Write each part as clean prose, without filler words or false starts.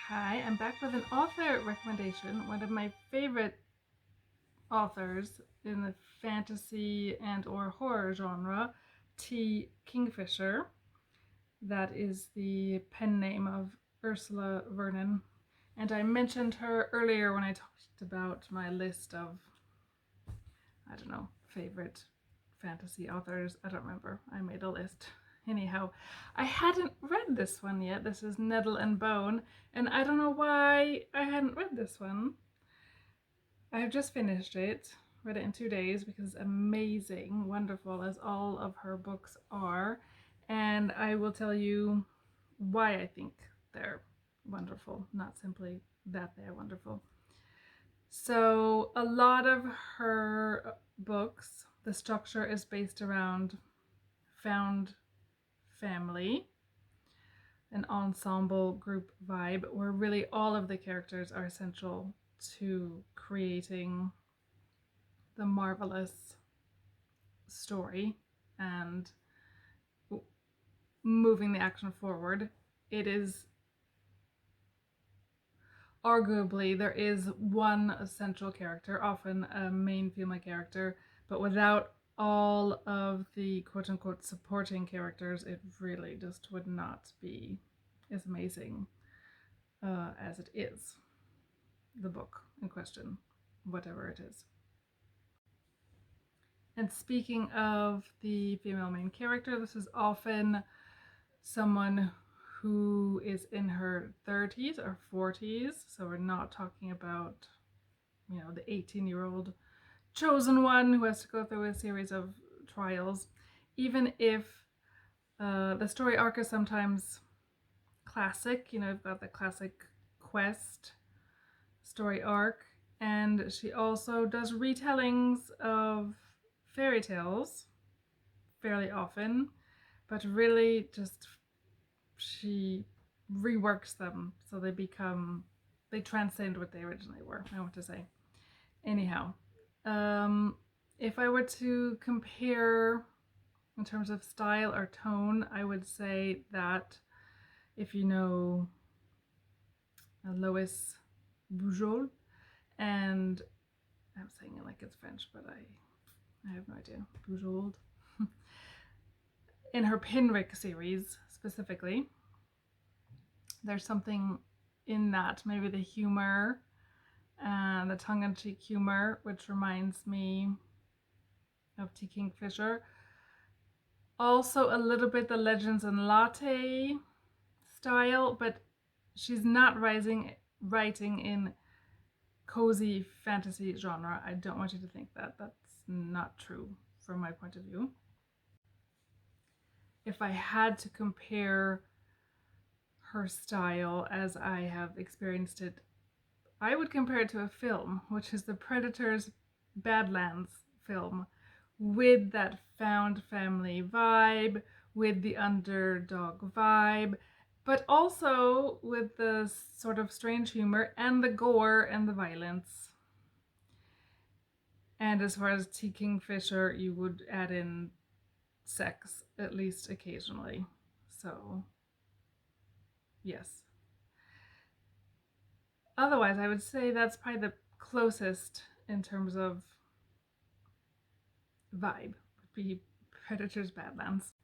Hi, I'm back with an author recommendation. One of my favorite authors in the fantasy and or horror genre, Kingfisher. That is the pen name of Ursula Vernon. And I mentioned her earlier when I talked about my list of, favorite fantasy authors. I don't remember. I made a list. Anyhow, I hadn't read this one yet. This is Nettle and Bone, and I don't know why I hadn't read this one. I've just finished it, read it in 2 days because it's amazing, wonderful as all of her books are, and I will tell you why I think they're wonderful, not simply that they're wonderful. So, a lot of her books, the structure is based around found family, an ensemble group vibe, where really all of the characters are essential to creating the marvelous story and moving the action forward. It is arguably, there is one essential character, often a main female character, but without all of the quote unquote supporting characters, it really just would not be as amazing as it is. The book in question, whatever it is. And speaking of the female main character, this is often someone who is in her 30s or 40s. So we're not talking about, the 18-year-old chosen one who has to go through a series of trials. Even if the story arc is sometimes classic, you've got the classic quest story arc, and she also does retellings of fairy tales fairly often, but really just she reworks them so they transcend what they originally were, I want to say. Anyhow, if I were to compare in terms of style or tone, I would say that if you know Lois Bujold, and I'm saying it like it's French, but I have no idea. Bujold. In her Penric series specifically, there's something in that, maybe the humor and the tongue-in-cheek humor, which reminds me of T. Kingfisher. Also a little bit the Legends and Latte style, but she's not writing in cozy fantasy genre. I don't want you to think that. That's not true from my point of view. If I had to compare her style as I have experienced it, I would compare it to a film, which is the Predator's Badlands film, with that found family vibe, with the underdog vibe, but also with the sort of strange humor and the gore and the violence. And as far as T. Kingfisher, you would add in sex, at least occasionally. So, yes. Otherwise, I would say that's probably the closest in terms of vibe, would be Predator's Badlands.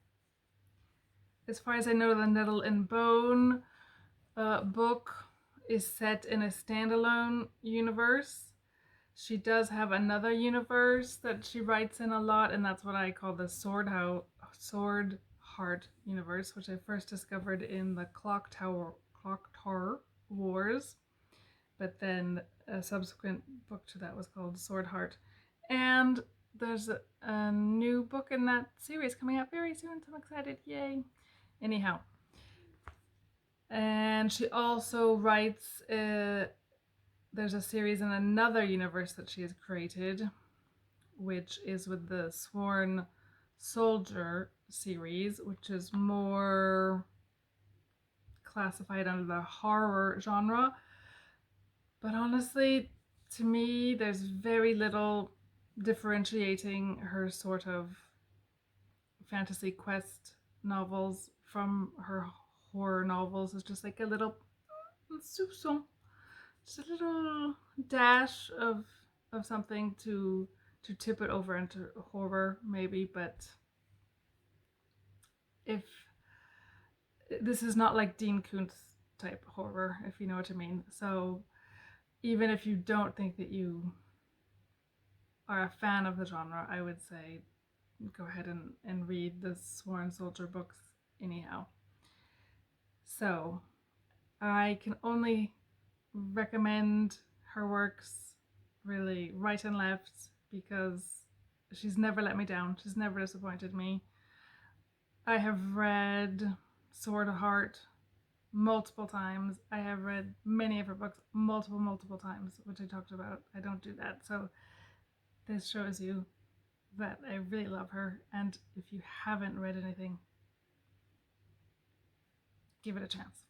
As far as I know, the Nettle and Bone book is set in a standalone universe. She does have another universe that she writes in a lot, and that's what I call the Sword Heart universe, which I first discovered in the Clock Tower Wars. But then a subsequent book to that was called Sword Heart. And there's a new book in that series coming out very soon, so I'm excited. Yay. Anyhow. And she also writes, there's a series in another universe that she has created, which is with the Sworn Soldier series, which is more classified under the horror genre. But honestly, to me, there's very little differentiating her sort of fantasy quest novels from her horror novels. It's just like a little soupçon, just a little dash of something to tip it over into horror, maybe. But if this is not like Dean Koontz type horror, if you know what I mean. So even if you don't think that you are a fan of the genre, I would say go ahead and read the Sworn Soldier books anyhow. So I can only recommend her works really right and left because she's never let me down. She's never disappointed me. I have read Sword of Heart multiple times. I have read many of her books multiple times, which I talked about. I don't do that. So this shows you that I really love her. And if you haven't read anything, give it a chance.